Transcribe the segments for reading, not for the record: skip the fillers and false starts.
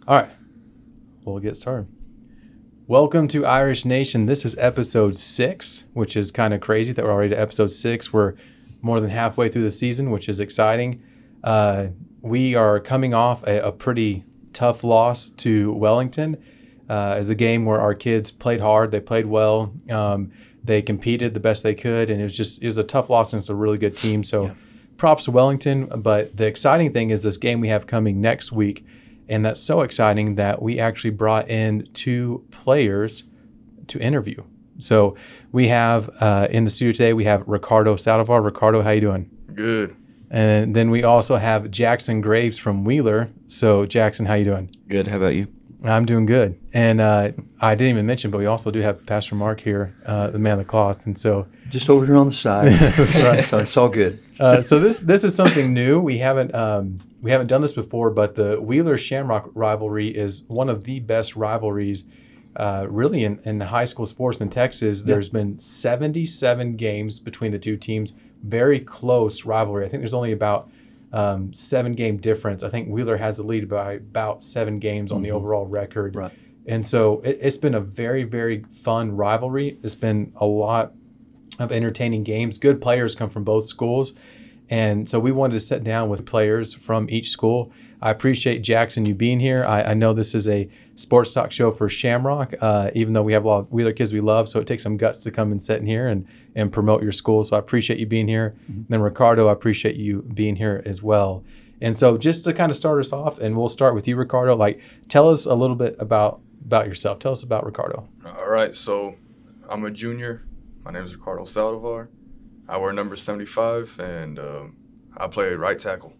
All right, we'll get started. Welcome to Irish Nation. This is episode 6, which is kind of crazy that we're already to episode 6. We're more than halfway through the season, which is exciting. We are coming off a pretty tough loss to Wellington. As a game where our kids played hard, they played well, they competed the best they could, and it was a tough loss, and it's a really good team. So props to Wellington. But the exciting thing is this game we have coming next week. And that's so exciting that we actually brought in 2 players to interview. So we have in the studio today, we have Ricardo Saldivar. Ricardo, how you doing? Good. And then we also have Jackson Graves from Wheeler. So Jackson, how you doing? Good. How about you? I'm doing good. And I didn't even mention, but we also do have Pastor Mark here, the man of the cloth. And so just over here on the side. That's right. So it's all good. So this is something new. We haven't done this before, but the Wheeler Shamrock rivalry is one of the best rivalries really in high school sports in Texas. There's been 77 games between the two teams, very close rivalry. I think there's only about 7-game difference. I think Wheeler has the lead by about 7 games on the overall record. Right. And so it's been a very, very fun rivalry. It's been a lot of entertaining games. Good players come from both schools. And so we wanted to sit down with players from each school. I appreciate, Jackson, you being here. I know this is a sports talk show for Shamrock, even though we have a lot of Wheeler kids we love. So it takes some guts to come and sit in here and promote your school. So I appreciate you being here. Mm-hmm. Then Ricardo, I appreciate you being here as well. And so just to kind of start us off, and we'll start with you, Ricardo, tell us a little bit about yourself. Tell us about Ricardo. All right. So I'm a junior. My name is Ricardo Saldivar. I wear number 75, and I play right tackle.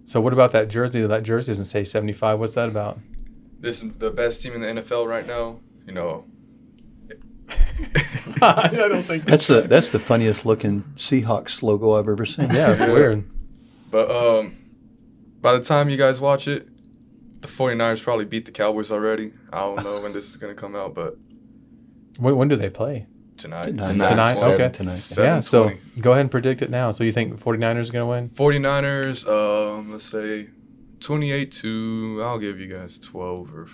So what about that jersey? That jersey doesn't say 75. What's that about? This is the best team in the NFL right now. You know. I don't think that's the funniest looking Seahawks logo I've ever seen. Yeah, it's weird. But by the time you guys watch it, the 49ers probably beat the Cowboys already. I don't know when this is going to come out, but when do they play? Tonight. Okay. Tonight. Yeah, so go ahead and predict it now. So you think 49ers are going to win? 49ers, let's say 28 to, I'll give you guys 12 or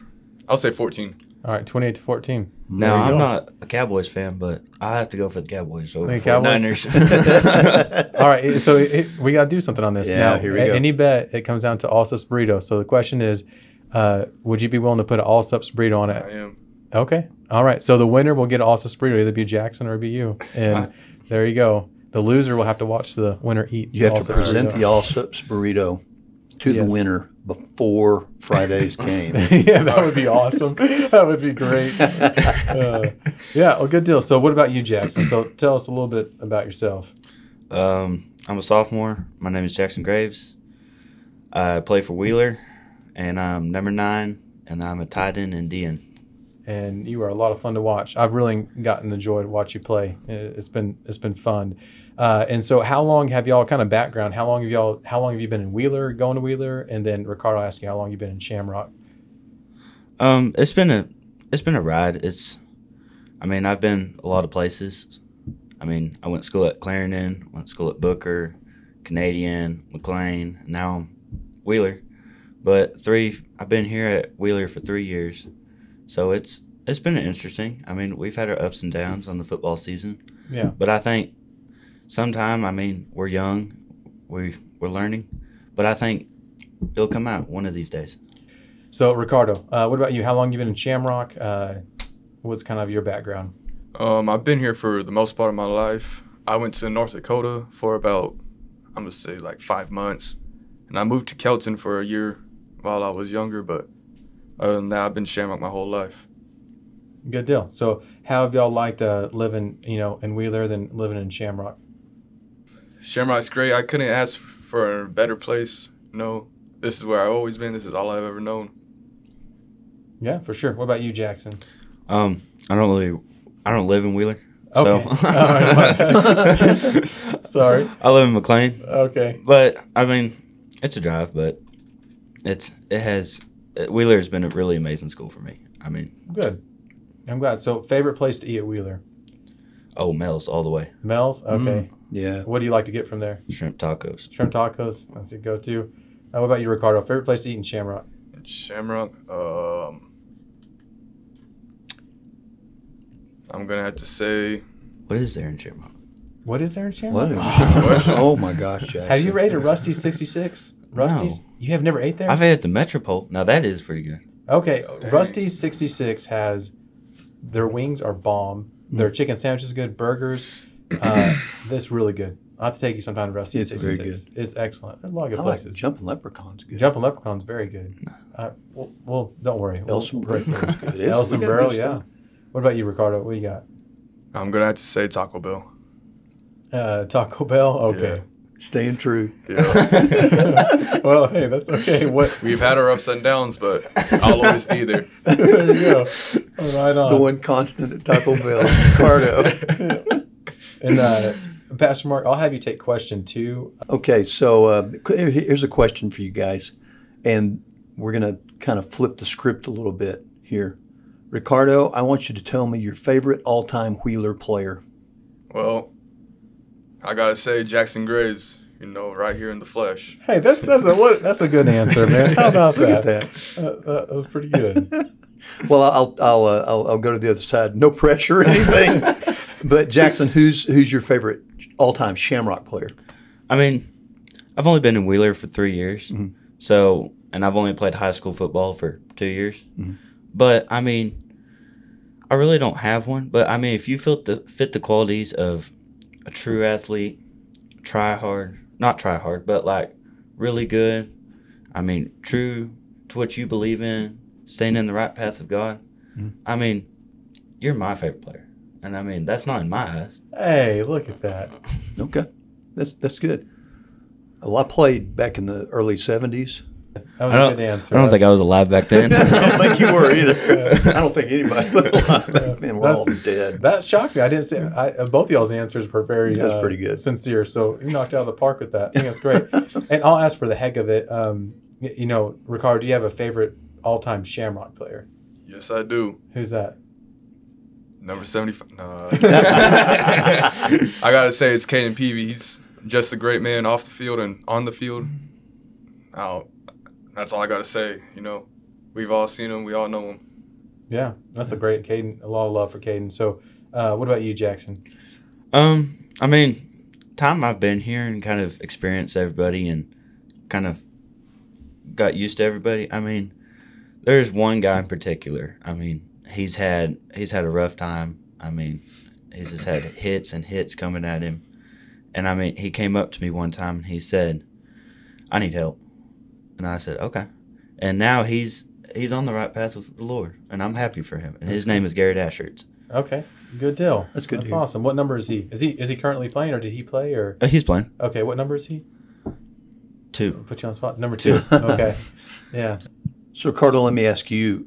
I'll say 14. All right, 28-14. Now, I'm not a Cowboys fan, but I have to go for the Cowboys over the 49ers. All right, so we got to do something on this. Yeah, now, here we go. Any bet, it comes down to all-subs burrito. So the question is, would you be willing to put an all-subs burrito on it? I am. Okay. All right. So the winner will get an all-subs burrito. Either be Jackson or be you. And there you go. The loser will have to watch the winner eat. You have to present the all-subs burrito to the winner before Friday's game. Yeah, that would be awesome. That would be great. Yeah, well, good deal. So what about you, Jackson? So tell us a little bit about yourself. I'm a sophomore. My name is Jackson Graves. I play for Wheeler, and I'm number 9, and I'm a tight end and DN. And you are a lot of fun to watch. I've really gotten the joy to watch you play. It's been fun. And so, how long have y'all kind of background? How long have you been in Wheeler, going to Wheeler, and then Ricardo asked you how long you've been in Shamrock? It's been a ride. I've been a lot of places. I went to school at Clarendon, went to school at Booker, Canadian, McLean. Now I'm Wheeler. But I've been here at Wheeler for 3 years. So it's been interesting. We've had our ups and downs on the football season. Yeah. But I think sometime, we're young, we're learning, but I think it'll come out one of these days. So Ricardo, what about you? How long have you been in Shamrock? What's kind of your background? I've been here for the most part of my life. I went to North Dakota for about, I'm going to say 5 months. And I moved to Kelton for a year while I was younger, but other than that, I've been Shamrock my whole life. Good deal. So how have y'all liked living, in Wheeler than living in Shamrock? Shamrock's great. I couldn't ask for a better place. No, this is where I've always been. This is all I've ever known. Yeah, for sure. What about you, Jackson? I don't live in Wheeler. Okay. So. All right. Sorry. I live in McLean. Okay. But it's a drive, but Wheeler has been a really amazing school for me. Good. I'm glad. So, favorite place to eat at Wheeler? Oh, Mel's all the way. Mel's? Okay. Yeah. What do you like to get from there? Shrimp tacos. Shrimp tacos. That's your go-to. What about you, Ricardo? Favorite place to eat in Shamrock? Shamrock. I'm gonna have to say. What is there in Shamrock? What is there in Shamrock? Oh my gosh, Jackson. Have you rated Rusty's 66? Rusty's? No. You have never ate there? I've ate at the Metropole. Now that is pretty good. Okay, Rusty's 66 has their wings are bomb. Their chicken sandwiches are good. Burgers, this really good. I'll have to take you sometime to Rusty's 66. Very good. It's excellent. There's a lot of good I places. like Jumping Leprechaun's good. Jumping Leprechaun's very good. Well, don't worry. El Sombrero's good. El Sombrero, We got good yeah. stuff. What about you, Ricardo? What do you got? I'm gonna have to say Taco Bell. Taco Bell? Okay. Staying true. Yeah. Well, hey, that's okay. What? We've had our ups and downs, but I'll always be there. There you go. Right on. The one constant at Taco Bell, Ricardo. And Pastor Mark, I'll have you take question 2. Okay, so here's a question for you guys, and we're going to kind of flip the script a little bit here. Ricardo, I want you to tell me your favorite all-time Wheeler player. Well, I gotta say Jackson Graves. Right here in the flesh. Hey, that's a good answer, man. How about Look that? at That was pretty good. Well, I'll go to the other side. No pressure or anything. But Jackson, who's your favorite all-time Shamrock player? I mean, I've only been in Wheeler for 3 years. Mm-hmm. So, and I've only played high school football for 2 years. Mm-hmm. But, I mean, I really don't have one. But, I mean, if you fit the qualities of a true athlete, not try hard, but, like, really good, I mean, true to what you believe in, staying in the right path of God, I mean, you're my favorite player. And, I mean, that's not in my eyes. Hey, look at that. Okay, that's good. Well, I played back in the early 70s. That was a good answer. I don't think I was alive back then. I don't think you were either. I don't think anybody was alive back then. We're all dead. That shocked me. I didn't say both of y'all's answers were very That's pretty good. sincere. So you knocked it out of the park with that. I think that's great. And I'll ask for the heck of it. Ricardo, do you have a favorite all-time Shamrock player? Yes, I do. Who's that? Number 75. No. I gotta say it's Caden Peavy. He's just a great man off the field and on the field. That's all I gotta say. We've all seen him. We all know him. Yeah, that's a great Caden. A lot of love for Caden. So, what about you, Jackson? I mean, time I've been here and kind of experienced everybody and kind of got used to everybody. I mean, there's one guy in particular. I mean, he's had a rough time. I mean, he's just had hits and hits coming at him. And I mean, he came up to me one time and he said, "I need help." And I said, "Okay." And now he's on the right path with the Lord, and I'm happy for him. And his name is Garrett Asherts. Okay, good deal. That's good. That's awesome. What number is he? Is he currently playing, or did he play? Or He's playing. okay, what number is he? 2. Put you on the spot. Number 2. Okay, yeah. So, Ricardo, let me ask you.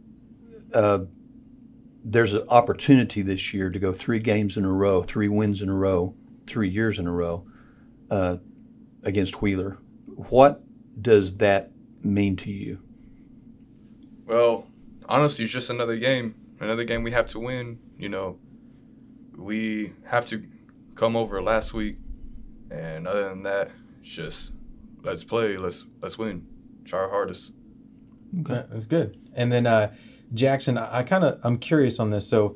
There's an opportunity this year to go 3 games in a row, 3 wins in a row, 3 years in a row against Wheeler. What does that mean to you? Well, honestly, it's just another game we have to win. We have to come over last week, and other than that, it's just let's play, let's win, try our hardest. Okay, that's good. And then Jackson, I'm curious on this. So,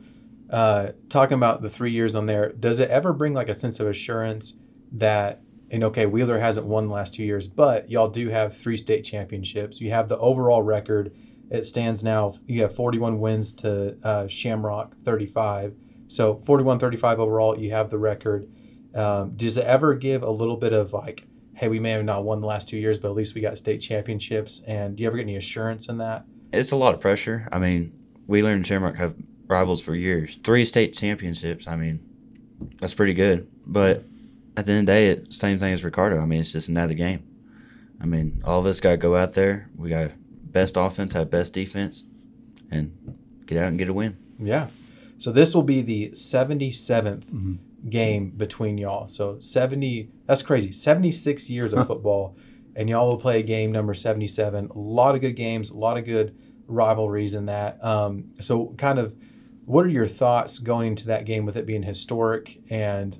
talking about the 3 years on there, does it ever bring like a sense of assurance that, okay, Wheeler hasn't won the last 2 years, but y'all do have 3 state championships. You have the overall record. It stands now, you have 41 wins to Shamrock 35. So 41-35 overall, you have the record. Does it ever give a little bit of like, hey, we may have not won the last 2 years, but at least we got state championships? And do you ever get any assurance in that? It's a lot of pressure. I mean, Wheeler and Shamrock have rivals for years. 3 state championships, I mean, that's pretty good. But at the end of the day, it's the same thing as Ricardo. I mean, it's just another game. I mean, all of us got to go out there. We got best offense, have best defense, and get out and get a win. Yeah. So this will be the 77th game between y'all. So 70, that's crazy. 76 years of football, and y'all will play game number 77. A lot of good games, a lot of good rivalries in that. So kind of, what are your thoughts going into that game with it being historic and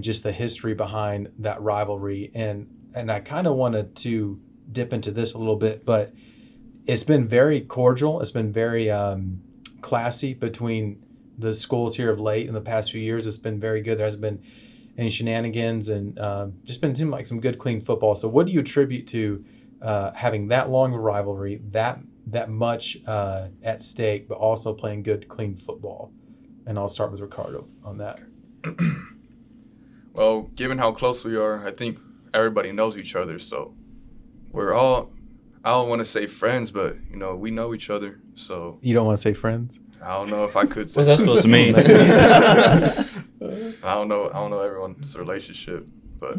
just the history behind that rivalry? And I kind of wanted to dip into this a little bit, but it's been very cordial. It's been very classy between the schools here of late in the past few years. It's been very good. There hasn't been any shenanigans, and just been seeming like some good, clean football. So what do you attribute to having that long a rivalry, that much at stake, but also playing good, clean football? And I'll start with Ricardo on that. Well, given how close we are, I think everybody knows each other. So we're all, I don't want to say friends, but, we know each other. So You don't want to say friends? I don't know if I could say. What's that supposed to mean? I don't know everyone's relationship, but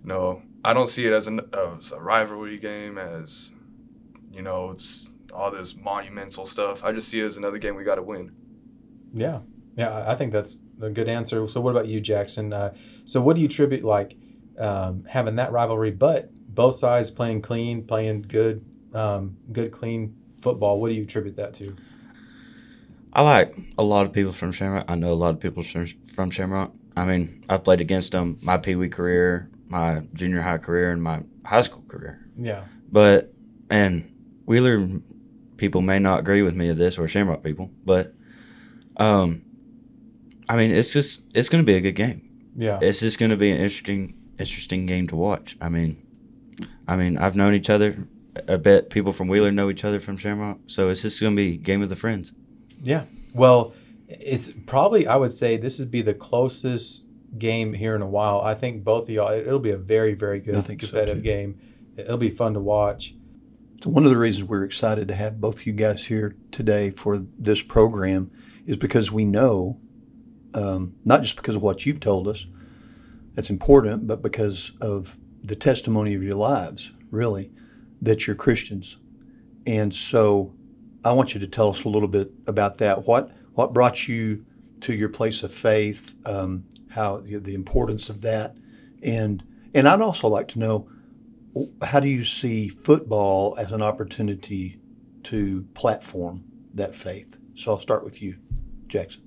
no, I don't see it as a rivalry game, as it's all this monumental stuff. I just see it as another game we got to win. Yeah, I think that's a good answer. So what about you, Jackson? So what do you attribute having that rivalry, but both sides playing clean, playing good, clean football? What do you attribute that to? I like a lot of people from Shamrock. I know a lot of people from Shamrock. I mean, I've played against them my Pee Wee career, my junior high career, and my high school career. Yeah. And Wheeler people may not agree with me of this, or Shamrock people, but I mean, it's going to be a good game. Yeah. It's just going to be an interesting game to watch. I mean, I've known each other. I bet people from Wheeler know each other from Shamrock, so it's just going to be game of the friends. Yeah. Well, it's probably, I would say, this would be the closest game here in a while. I think both of y'all, it'll be a very, very good competitive game. It'll be fun to watch. So one of the reasons we're excited to have both you guys here today for this program is because we know, not just because of what you've told us, that's important, but because of the testimony of your lives, really, that you're Christians. And so I want you to tell us a little bit about that. What brought you to your place of faith, how the importance of that, and I'd also like to know, how do you see football as an opportunity to platform that faith? So I'll start with you, Jackson.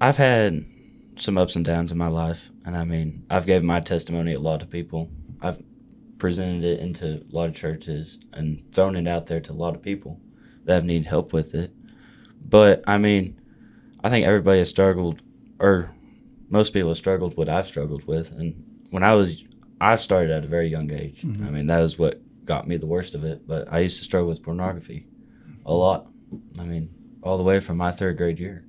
I've had some ups and downs in my life, and I mean, I've given my testimony to a lot of people. I've presented it into a lot of churches and thrown it out there to a lot of people that have needed help with it. But I mean, I think everybody has struggled, or most people have struggled what I've struggled with. And when I've started at a very young age. Mm-hmm. I mean, that was what got me the worst of it. But I used to struggle with pornography a lot. I mean, all the way from my third grade year.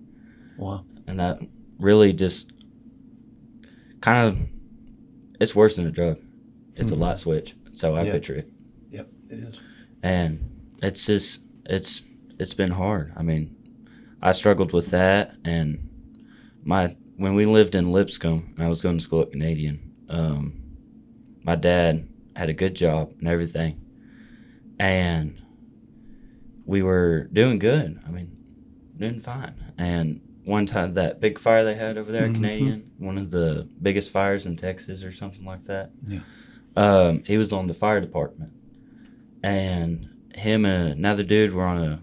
Wow. And that really just kind of, it's worse than a drug. It's a light switch. So I picture it. Yep, it is. And it's just, it's been hard. I mean, I struggled with that. And when we lived in Lipscomb, and I was going to school at Canadian, my dad had a good job and everything, and we were doing good. I mean, doing fine. And one time, that big fire they had over there at Canadian, one of the biggest fires in Texas or something like that. Yeah. He was on the fire department, and him and another dude were on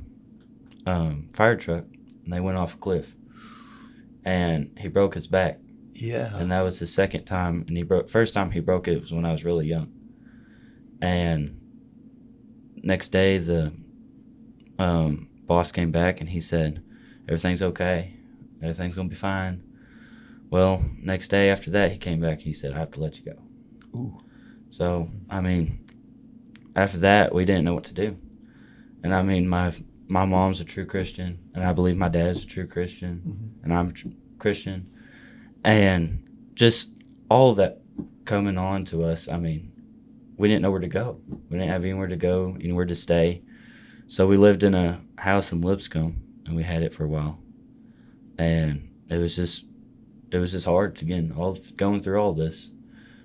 a fire truck, and they went off a cliff, and he broke his back. Yeah. And that was his second time, and first time he broke it was when I was really young. And next day, the boss came back and he said, "Everything's okay. Everything's gonna be fine." Well, next day after that, he came back and he said, "I have to let you go." Ooh. So I mean, after that, we didn't know what to do. And I mean, my mom's a true Christian, and I believe my dad's a true Christian, and I'm a Christian. And just all of that coming on to us, I mean, we didn't know where to go. We didn't have anywhere to go, anywhere to stay. So we lived in a house in Lipscomb, and we had it for a while. And it was just hard to get going through all this.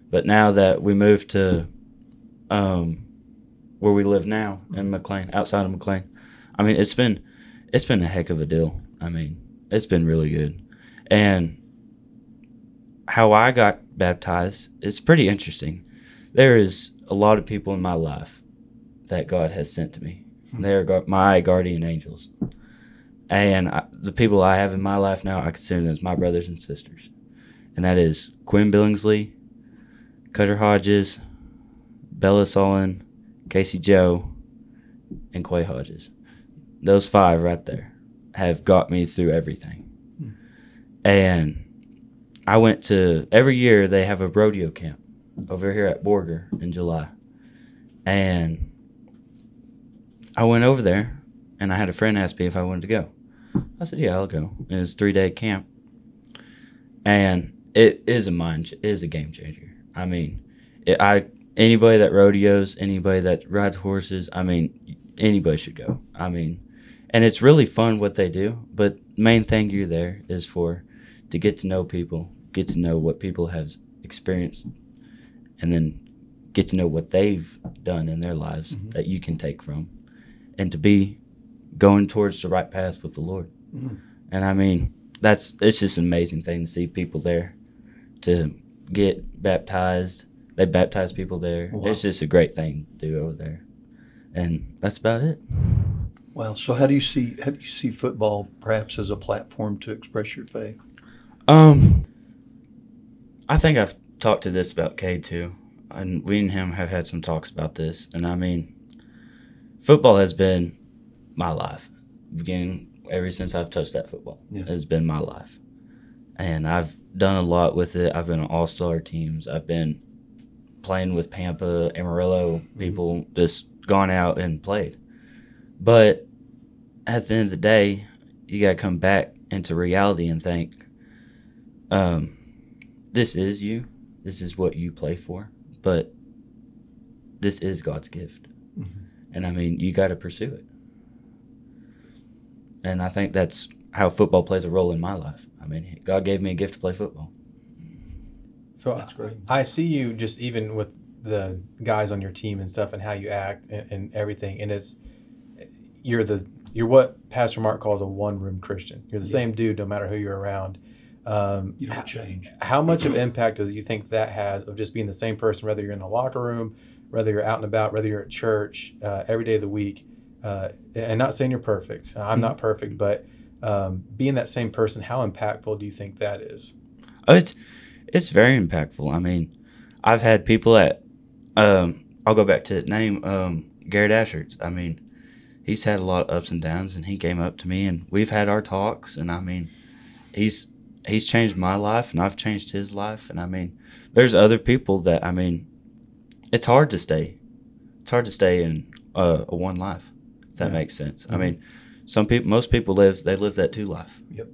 But now that we moved to where we live now in McLean, outside of McLean, I mean, it's been a heck of a deal. I mean, it's been really good. And how I got baptized is pretty interesting. There is a lot of people in my life that God has sent to me. They're my guardian angels. And the people I have in my life now, I consider them as my brothers and sisters. And that is Quinn Billingsley, Cutter Hodges, Bella Solon, Casey Joe, and Quay Hodges. Those 5 right there have got me through everything. And I went to, every year they have a rodeo camp over here at Borger in July. And I went over there, and I had a friend ask me if I wanted to go. I said, yeah, I'll go. And it was a 3-day camp. And it is a game changer. I mean, anybody that rodeos, anybody that rides horses, I mean, anybody should go. I mean, and it's really fun what they do, but main thing you're there is to get to know people, get to know what people have experienced, and then get to know what they've done in their lives that you can take from, and to be going towards the right path with the Lord. And I mean, it's just an amazing thing to see people there, to get baptized. They baptize people there. Wow. It's just a great thing to do over there. And that's about it. Wow. So how do you see football perhaps as a platform to express your faith? I think I've talked to this about Cade too. And we and him have had some talks about this. And I mean, football has been my life. Beginning ever since I've touched that football. Yeah. It's been my life. And I've done a lot with it. I've been on all-star teams. I've been playing with Pampa, Amarillo people, just gone out and played. But at the end of the day, you got to come back into reality and think, this is you. This is what you play for. But this is God's gift. And I mean, you got to pursue it. And I think that's how football plays a role in my life. I mean, God gave me a gift to play football. So that's great. I see you just even with the guys on your team and stuff and how you act and everything. And you're what Pastor Mark calls a one-room Christian. You're the same dude no matter who you're around. You don't change. How much of impact do you think that has of just being the same person, whether you're in the locker room, whether you're out and about, whether you're at church, every day of the week? And not saying you're perfect. I'm not perfect, but being that same person, how impactful do you think that is? Oh, it's very impactful. I mean, I've had people I'll go back to name Garrett Asherts. I mean, he's had a lot of ups and downs, and he came up to me, and we've had our talks, and I mean, he's changed my life, and I've changed his life, and I mean, there's other people that, I mean, it's hard to stay in a one life, if that makes sense. I mean, most people live that two life. Yep.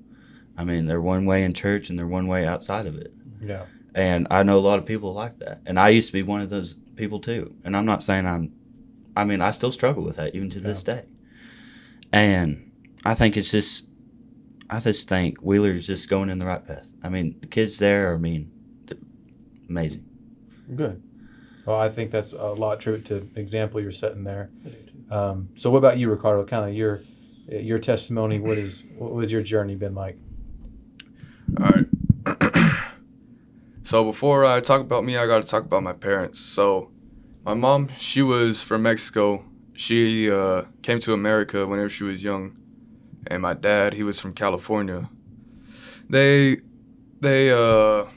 I mean, they're one way in church and they're one way outside of it. Yeah. And I know a lot of people like that. And I used to be one of those people too. And I'm not saying I still struggle with that even to this day. And I think I just think Wheeler's just going in the right path. I mean, the kids there are, amazing. Good. Well, I think that's a lot of tribute to the example you're setting there. So what about you, Ricardo? Kind of your testimony. What was your journey been like? All right. So before I talk about me, I got to talk about my parents. So my mom, she was from Mexico. She came to America whenever she was young. And my dad, he was from California. They got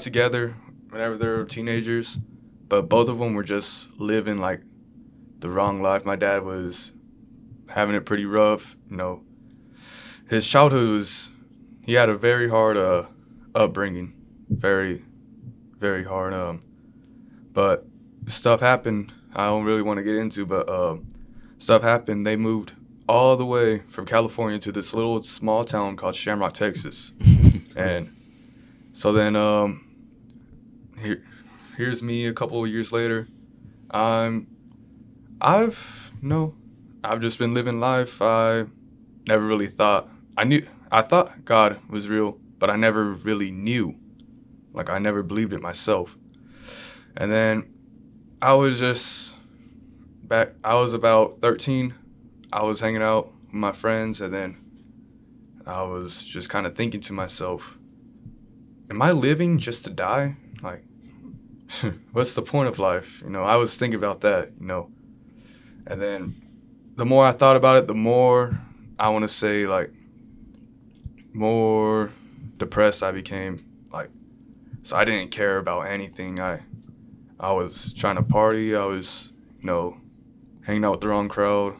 together whenever they were teenagers, but both of them were just living like the wrong life. My dad was having it pretty rough. You know, his childhood he had a very hard upbringing, very, very hard. But stuff happened. I don't really want to get into, but stuff happened. They moved all the way from California to this little small town called Shamrock, Texas. And so then here's me a couple of years later. I've just been living life. I never really thought I thought God was real, but I never really knew. Like, I never believed it myself. And then I was about 13. I was hanging out with my friends, and then I was just kind of thinking to myself, am I living just to die? Like, what's the point of life? You know, I was thinking about that, you know. And then the more I thought about it, the more, I want to say, like, more depressed I became. Like, so I didn't care about anything. I was trying to party. I was hanging out with the wrong crowd.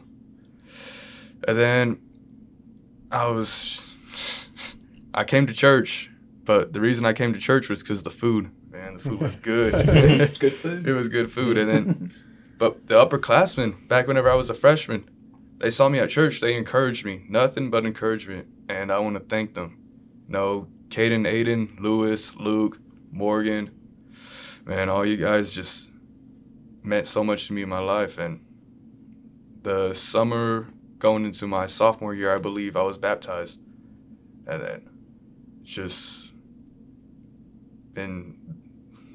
And then I came to church, but the reason I came to church was because of the food. Man, the food was good. It's good food. It was good food. And then, but the upperclassmen, back whenever I was a freshman, they saw me at church. They encouraged me. Nothing but encouragement. And I want to thank them. Caden, Aiden, Lewis, Luke, Morgan. Man, all you guys just meant so much to me in my life. And the summer going into my sophomore year, I believe I was baptized. And then it's just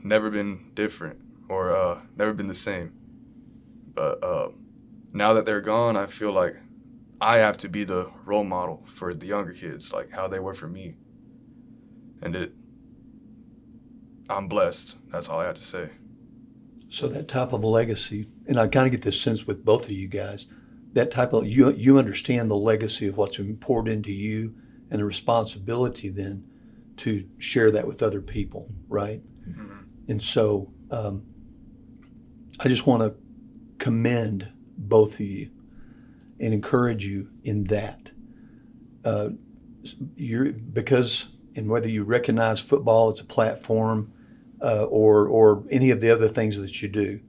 never been different or never been the same. But now that they're gone, I feel like I have to be the role model for the younger kids, like how they were for me. And I'm blessed. That's all I have to say. So that type of legacy, and I kind of get this sense with both of you guys, that type of, you understand the legacy of what's poured into you and the responsibility then to share that with other people, right? Mm-hmm. And so I just want to commend both of you and encourage you in that. Because whether you recognize football as a platform or any of the other things that you do,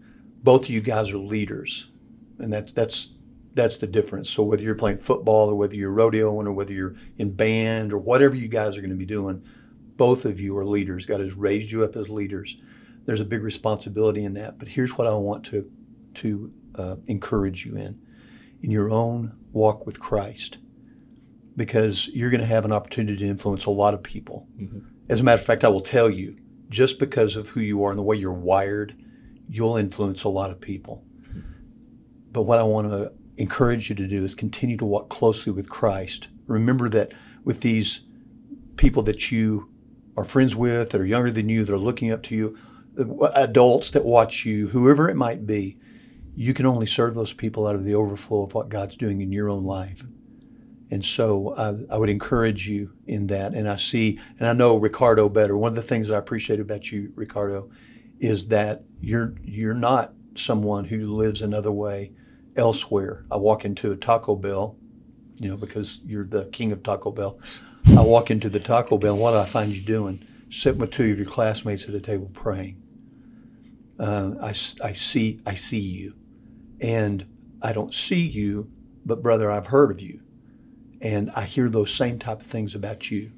both of you guys are leaders, and that's the difference. So whether you're playing football or whether you're rodeoing or whether you're in band or whatever you guys are going to be doing, both of you are leaders. God has raised you up as leaders. There's a big responsibility in that. But here's what I want to encourage you in your own walk with Christ, because you're going to have an opportunity to influence a lot of people. Mm-hmm. As a matter of fact, I will tell you, just because of who you are and the way you're wired, you'll influence a lot of people. Mm-hmm. But what I want to encourage you to do is continue to walk closely with Christ. Remember that with these people that you are friends with, that are younger than you, that are looking up to you, adults that watch you, whoever it might be, you can only serve those people out of the overflow of what God's doing in your own life. And so I would encourage you in that. And I know Ricardo better. One of the things that I appreciate about you, Ricardo, is that you're not someone who lives another way elsewhere. I walk into a Taco Bell, because you're the king of Taco Bell. I walk into the Taco Bell, and what do I find you doing? Sitting with two of your classmates at a table praying. I see you. And I don't see you, but brother, I've heard of you. And I hear those same type of things about you.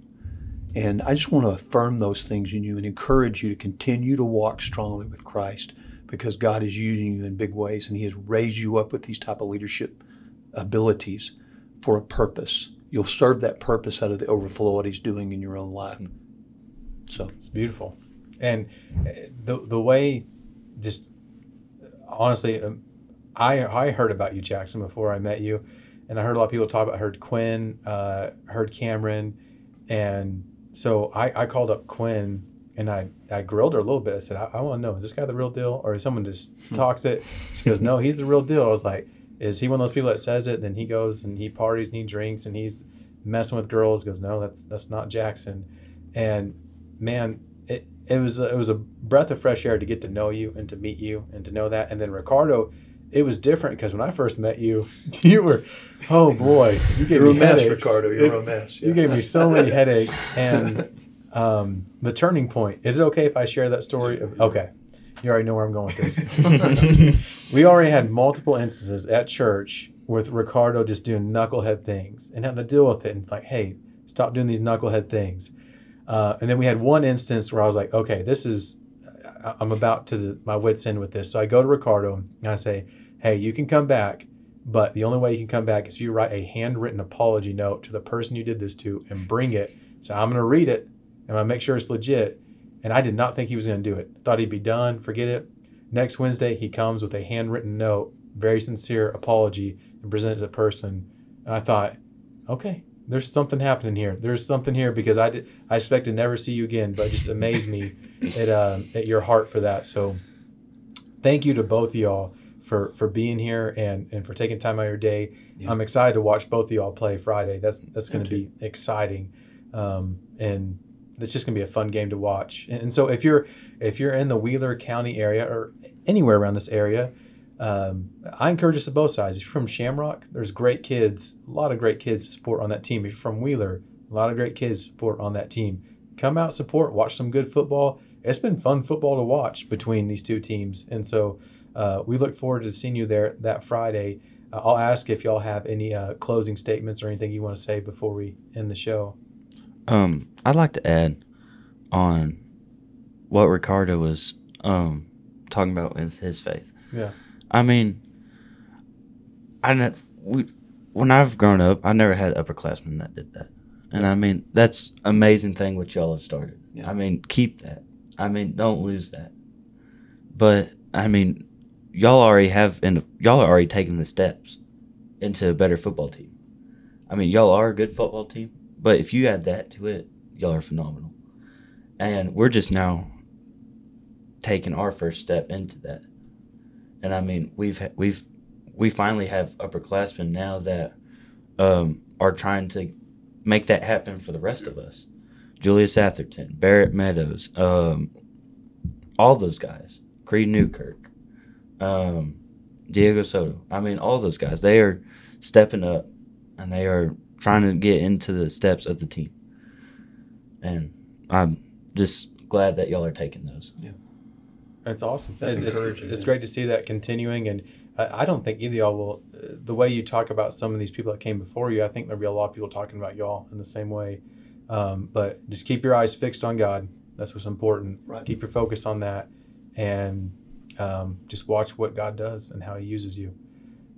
And I just want to affirm those things in you and encourage you to continue to walk strongly with Christ, because God is using you in big ways, and he has raised you up with these type of leadership abilities for a purpose. You'll serve that purpose out of the overflow of what he's doing in your own life. So it's beautiful. And the way, just honestly, I heard about you, Jackson, before I met you. And I heard a lot of people talk about, heard Quinn, heard Cameron. And so I called up Quinn and I grilled her a little bit. I said, I want to know, is this guy the real deal? Or is someone just talks it? She goes, no, he's the real deal. I was like, is he one of those people that says it? Then he goes and he parties and he drinks and he's messing with girls. He goes, no, that's not Jackson. And man, it was a breath of fresh air to get to know you and to meet you and to know that. And then Ricardo, it was different because when I first met you, you were, oh boy, you gave me headaches. Ricardo, you're a mess. Yeah. You gave me so many headaches. And the turning point, is it okay if I share that story? Okay. You already know where I'm going with this. We already had multiple instances at church with Ricardo just doing knucklehead things and having to deal with it and like, hey, stop doing these knucklehead things. And then we had one instance where I was like, okay, I'm about to my wit's end with this. So I go to Ricardo and I say, hey, you can come back, but the only way you can come back is if you write a handwritten apology note to the person you did this to and bring it. So I'm going to read it and I'm going to make sure it's legit. And I did not think he was going to do it. Thought he'd be done, forget it. Next Wednesday, he comes with a handwritten note, very sincere apology, and present it to the person. And I thought, okay, there's something happening here. There's something here, because I expect to never see you again, but it just amazed me at your heart for that. So thank you to both of y'all for being here and for taking time out of your day. Yeah. I'm excited to watch both of y'all play Friday. That's going to be exciting. And it's just going to be a fun game to watch. And so if you're in the Wheeler County area or anywhere around this area, I encourage us to both sides. If you're from Shamrock, there's great kids, a lot of great kids to support on that team. If you're from Wheeler, a lot of great kids to support on that team. Come out, support, watch some good football. It's been fun football to watch between these two teams. And so we look forward to seeing you there that Friday. I'll ask if y'all have any closing statements or anything you want to say before we end the show. I'd like to add on what Ricardo was talking about with his faith. Yeah. I mean, when I've grown up, I never had upperclassmen that did that. And I mean, that's amazing thing what y'all have started. Yeah. I mean, keep that. I mean, don't lose that. But I mean, y'all are already taking the steps into a better football team. I mean, y'all are a good football team, but if you add that to it, y'all are phenomenal. And we're just now taking our first step into that. And I mean, we finally have upperclassmen now that are trying to make that happen for the rest of us. Julius Atherton, Barrett Meadows, all those guys, Creed Newkirk, Diego Soto. I mean, all those guys, they are stepping up and they are trying to get into the steps of the team. And I'm just glad that y'all are taking those. Yeah. That's awesome. That's It's encouraging. great to see that continuing. And I don't think either of y'all will, the way you talk about some of these people that came before you, I think there'll be a lot of people talking about y'all in the same way. But just keep your eyes fixed on God. That's what's important. Right. Keep your focus on that. And just watch what God does and how he uses you.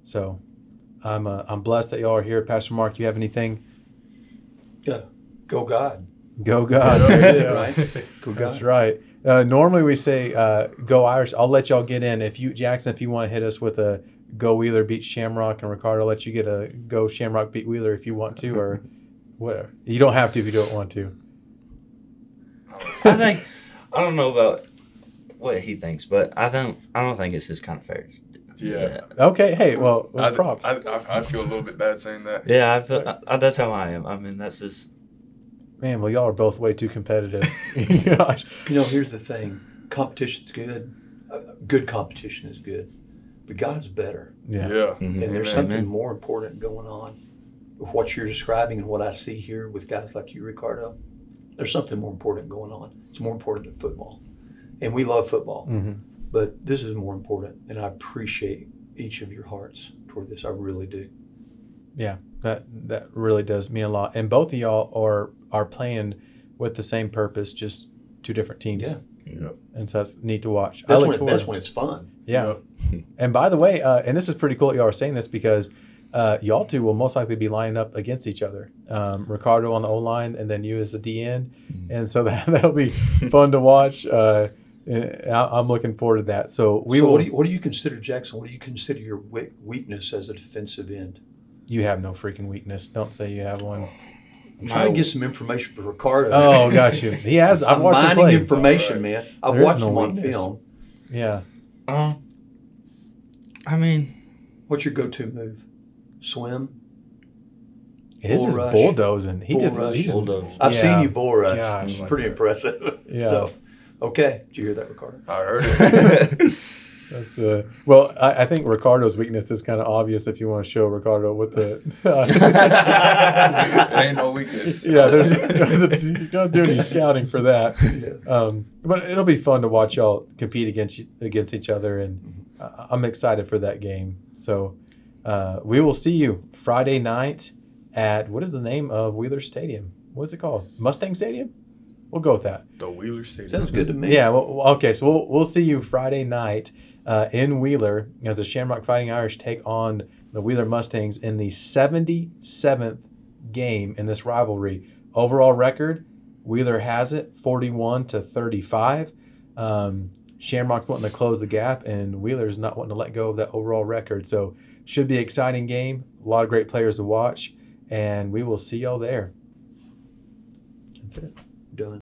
So I'm blessed that y'all are here. Pastor Mark, you have anything? Yeah. Go God. Go God. Yeah. Right. Go God. That's right. Normally we say go Irish. I'll let y'all get in. Jackson, if you want to hit us with a go Wheeler beat Shamrock, and Ricardo, I'll let you get a go Shamrock beat Wheeler if you want to, or whatever. You don't have to if you don't want to. I don't know about what he thinks, but I don't think it's just kind of fair. to do Yeah. that. Okay. Hey, well props. I feel a little bit bad saying that. Yeah, I feel that's how I am. I mean, that's just. Man, well, y'all are both way too competitive. Gosh. Here's the thing. Competition's good. Good competition is good. But God's better. Yeah. Mhm. And there's Amen. something more important going on with what you're describing and what I see here with guys like you, Ricardo. There's something more important going on. It's more important than football. And we love football. Mm-hmm. But this is more important. And I appreciate each of your hearts toward this. I really do. Yeah, that really does mean a lot. And both of y'all are playing with the same purpose, just two different teams. Yeah. Yep. And so that's neat to watch. That's I look forward. that's when it's fun. Yeah. And by the way, and this is pretty cool that y'all are saying this because y'all two will most likely be lining up against each other. Ricardo on the O-line and then you as the DN. And so that'll be fun to watch. I'm looking forward to that. So will. What do you consider, Jackson? What do you consider your weakness as a defensive end? You have no freaking weakness. Don't say you have one. I'm trying to get some information for Ricardo. Oh, got you. He has. I've I'm watched him mining play. information, man. I've There is watched no him on weakness. film. Yeah. I mean, What's your go-to move? Swim? His is rush. bulldozing. Bull rush. He's bulldoze. I've Yeah. seen you bull rush. Gosh. It's pretty impressive. Yeah. So, okay. Did you hear that, Ricardo? I heard it. That's well. I think Ricardo's weakness is kind of obvious if you want to show Ricardo what the. It ain't no weakness. Yeah, you don't do any scouting for that. But it'll be fun to watch y'all compete against each other, and I'm excited for that game. So we will see you Friday night at what is the name of Wheeler Stadium? What's it called? Mustang Stadium? We'll go with that. The Wheeler Stadium. Sounds good to me. Yeah. Well, okay. So we'll see you Friday night in Wheeler as the Shamrock Fighting Irish take on the Wheeler Mustangs in the 77th game in this rivalry. Overall record, Wheeler has it 41-35. Shamrock wanting to close the gap, and Wheeler's not wanting to let go of that overall record. So should be an exciting game. A lot of great players to watch, and we will see y'all there. That's it. Done.